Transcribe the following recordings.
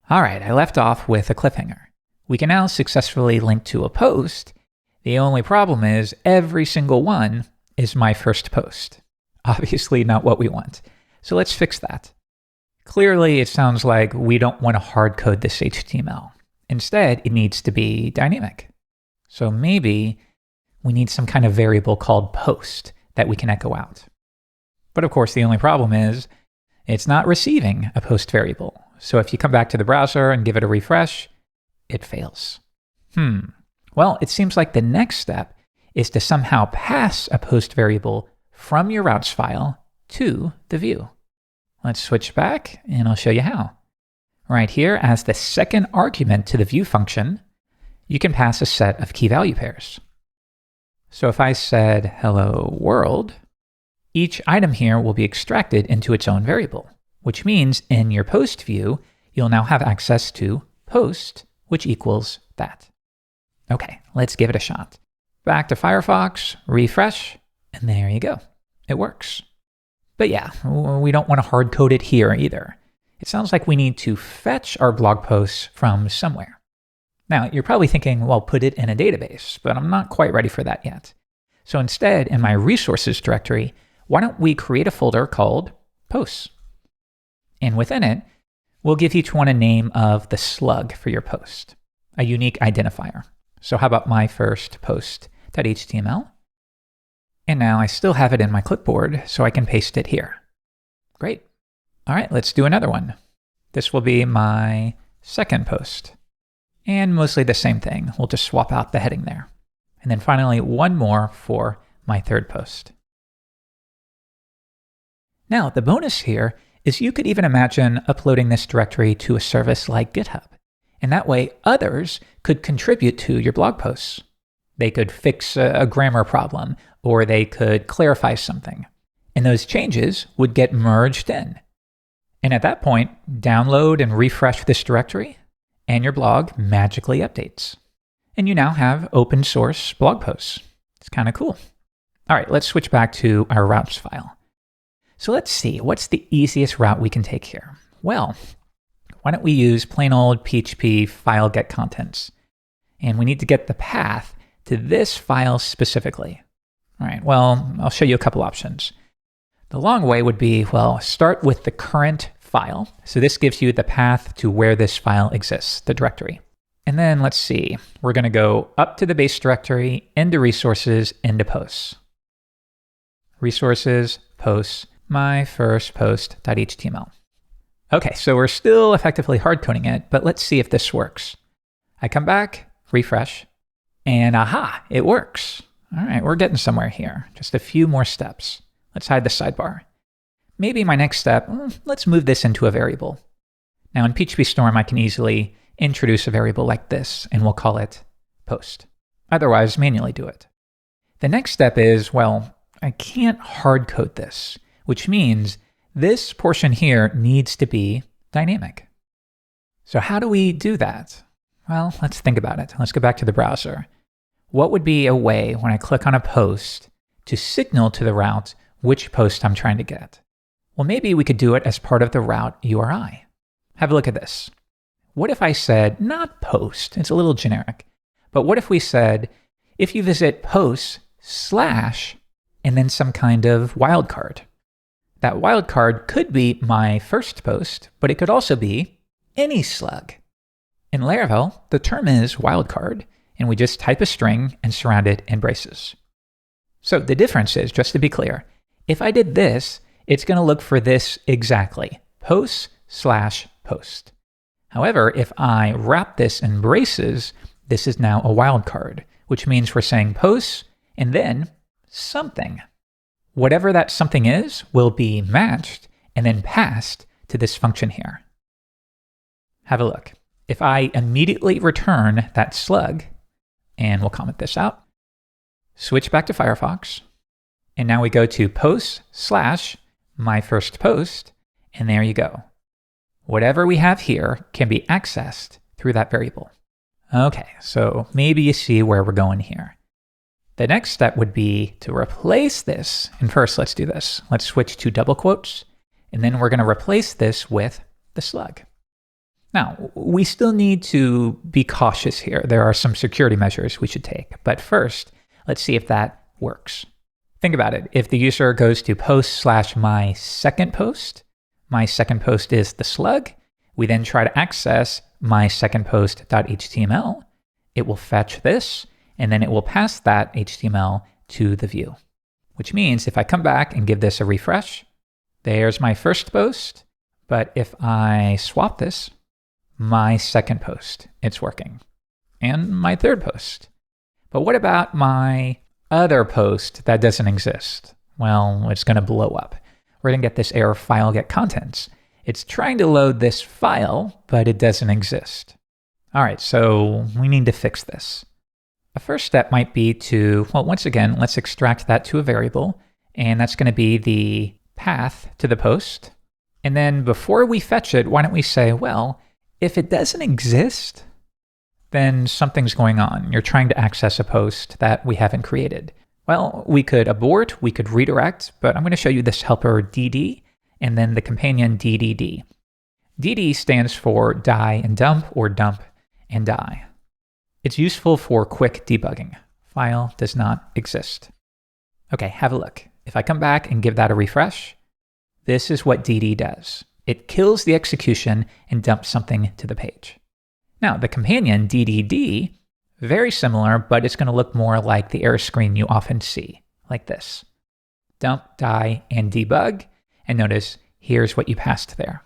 All right, I left off with a cliffhanger. We can now successfully link to a post. The only problem is every single one is my first post. Obviously not what we want. So let's fix that. Clearly, it sounds like we don't want to hard code this HTML. Instead, it needs to be dynamic. So maybe we need some kind of variable called post that we can echo out. But of course, the only problem is it's not receiving a post variable. So if you come back to the browser and give it a refresh, it fails. Well, it seems like the next step is to somehow pass a post variable from your routes file to the view. Let's switch back and I'll show you how. Right here, as the second argument to the view function, you can pass a set of key value pairs. So if I said hello world, each item here will be extracted into its own variable, which means in your post view, you'll now have access to post, which equals that. Okay, let's give it a shot. Back to Firefox, refresh, and there you go. It works. But yeah, we don't want to hard code it here either. It sounds like we need to fetch our blog posts from somewhere. Now, you're probably thinking, well, put it in a database, but I'm not quite ready for that yet. So instead, in my resources directory, why don't we create a folder called posts? And within it, we'll give each one a name of the slug for your post, a unique identifier. So how about my first post.html? And now I still have it in my clipboard, so I can paste it here. Great. All right, let's do another one. This will be my second post. And mostly the same thing. We'll just swap out the heading there. And then finally, one more for my third post. Now, the bonus here is you could even imagine uploading this directory to a service like GitHub. And that way, others could contribute to your blog posts. They could fix a grammar problem, or they could clarify something. And those changes would get merged in. And at that point, download and refresh this directory, and your blog magically updates. And you now have open source blog posts. It's kind of cool. All right, let's switch back to our routes file. So let's see, what's the easiest route we can take here? Well, why don't we use plain old PHP file get contents? And we need to get the path to this file specifically. All right, well, I'll show you a couple options. The long way would be, well, start with the current file. So this gives you the path to where this file exists, the directory. And then let's see, we're going to go up to the base directory, into resources, into posts. Resources, posts, my first post.html. Okay, so we're still effectively hard coding it, but let's see if this works. I come back, refresh, and aha, it works. All right, we're getting somewhere here. Just a few more steps. Let's hide the sidebar. Maybe my next step, let's move this into a variable. Now in PHP Storm, I can easily introduce a variable like this, and we'll call it post. Otherwise, manually do it. The next step is, well, I can't hard code this, which means this portion here needs to be dynamic. So how do we do that? Well, let's think about it. Let's go back to the browser. What would be a way when I click on a post to signal to the route which post I'm trying to get? Well, maybe we could do it as part of the route URI. Have a look at this. What if I said, not post, it's a little generic, but what if we said, if you visit posts / and then some kind of wildcard? That wildcard could be my first post, but it could also be any slug. In Laravel, the term is wildcard, and we just type a string and surround it in braces. So the difference is, just to be clear, if I did this, it's going to look for this exactly, posts / post. However, if I wrap this in braces, this is now a wildcard, which means we're saying posts and then something. Whatever that something is will be matched and then passed to this function here. Have a look. If I immediately return that slug, and we'll comment this out, switch back to Firefox, and now we go to posts / my first post, and there you go. Whatever we have here can be accessed through that variable. Okay, so maybe you see where we're going here. The next step would be to replace this. And first, let's do this. Let's switch to double quotes, and then we're going to replace this with the slug. Now, we still need to be cautious here. There are some security measures we should take. But first, let's see if that works. Think about it. If the user goes to post/my_second_post, my second post is the slug. We then try to access my_second_post.html. It will fetch this, and then it will pass that HTML to the view, which means if I come back and give this a refresh, there's my first post. But if I swap this, my second post, it's working, and my third post. But what about my other post that doesn't exist? Well, it's going to blow up. We're going to get this error file get contents. It's trying to load this file, but it doesn't exist. All right, so we need to fix this. A first step might be to, well, once again, let's extract that to a variable, and that's going to be the path to the post. And then before we fetch it, why don't we say, well, if it doesn't exist, then something's going on. You're trying to access a post that we haven't created. Well, we could abort, we could redirect, but I'm going to show you this helper dd, and then the companion ddd. dd stands for die and dump, or dump and die. It's useful for quick debugging. File does not exist. Okay, have a look. If I come back and give that a refresh, this is what dd does. It kills the execution and dumps something to the page. Now, the companion ddd, very similar, but it's going to look more like the error screen you often see, like this. Dump, die, and debug. And notice, here's what you passed there.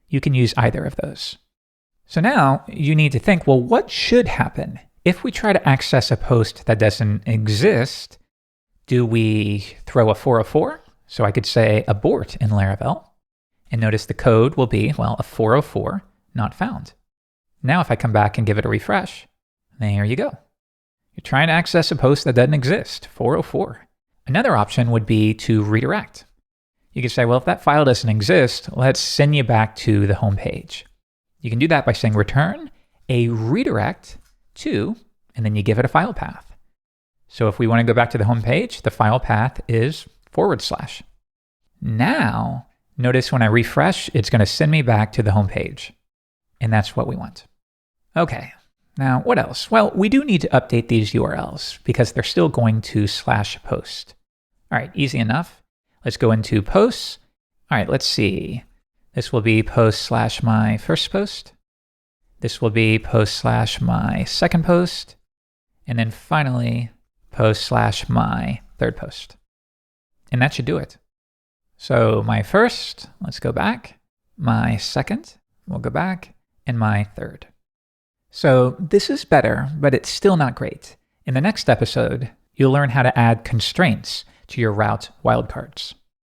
You can use either of those. So now you need to think, well, what should happen if we try to access a post that doesn't exist? Do we throw a 404? So I could say abort in Laravel. And notice the code will be, well, a 404 not found. Now if I come back and give it a refresh, there you go. You're trying to access a post that doesn't exist, 404. Another option would be to redirect. You could say, well, if that file doesn't exist, let's send you back to the home page. You can do that by saying return a redirect to, and then you give it a file path. So if we want to go back to the home page, the file path is /. Now, notice when I refresh, it's going to send me back to the home page. And that's what we want. Okay, now what else? Well, we do need to update these URLs because they're still going to /post. All right, easy enough. Let's go into posts. All right, let's see. This will be post/my first post. This will be post/my second post. And then finally, post/my third post. And that should do it. So my first, let's go back. My second, we'll go back. And my third. So this is better, but it's still not great. In the next episode, you'll learn how to add constraints to your route wildcards.